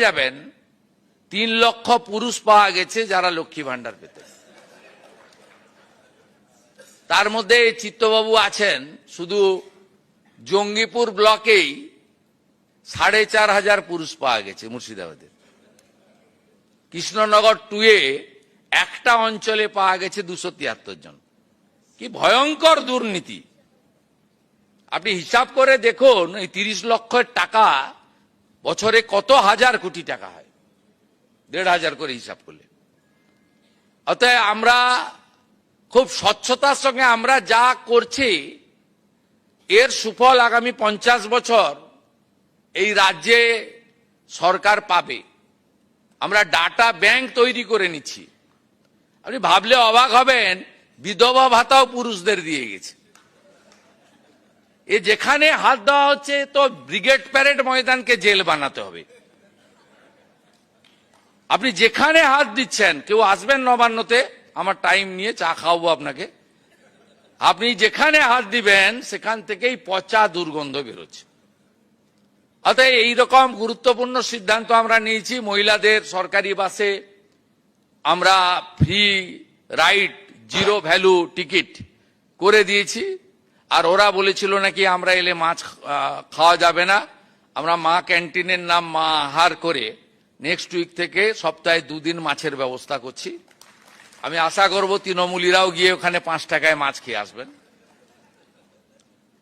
যাবেন 3 লক্ষ পুরুষ পাওয়া গেছে যারা লক্ষ্মী ভান্ডার পেতে। তার মধ্যে চিত্তবাবু আছেন, শুধু জঙ্গিপুর ব্লকেই 4,500 পুরুষ পাওয়া গেছে মুর্শিদাবাদে। কৃষ্ণনগর 2 এ একটা অঞ্চলে পাওয়া গেছে 273 জন। কি ভয়ঙ্কর দুর্নীতি! আপনি হিসাব করে দেখুন, এই 30 লক্ষের টাকা বছরে কত হাজার কোটি টাকা হয়, 1,500 করে হিসাব করলে। অতএব আমরা খুব স্বচ্ছতার সঙ্গে আমরা যা করছি, এর সুফল আগামী 50 বছর এই রাজ্যে সরকার পাবে। আমরা ডাটা ব্যাংক তৈরি করে নিচ্ছি। আপনি ভাবলে অবাক হবেন, বিধবা ভাতাও পুরুষদের দিয়ে গেছে। এ যেখানে হাত দেওয়া হচ্ছে, তো ব্রিগেড প্যারেড ময়দানকে জেল বানাতে হবে। আপনি যেখানে হাত দিচ্ছেন, কেউ আসবেন নবান্নতে, আমার টাইম নিয়ে চা খাওয়াবো আপনাকে, আপনি যেখানে হাত দিবেন সেখান থেকেই পচা দুর্গন্ধ বেরোচ্ছে। অতএব এইরকম গুরুত্বপূর্ণ সিদ্ধান্ত আমরা নিয়েছি। মহিলাদের সরকারি বাসে আমরা ফ্রি রাইড, 0 ভ্যালু টিকিট করে দিয়েছি। আর ওরা বলেছিল নাকি আমরা এলে মাছ খাওয়া যাবে না। আমরা মা ক্যান্টিনের নাম মা আহার করে নেক্সট উইক থেকে সপ্তাহে 2 দিন মাছের ব্যবস্থা করছি। আমি আশা করব তৃণমূলীরাও গিয়ে ওখানে 5 টাকায় মাছ খেয়ে আসবেন।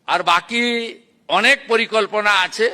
আর বাকি অনেক পরিকল্পনা আছে।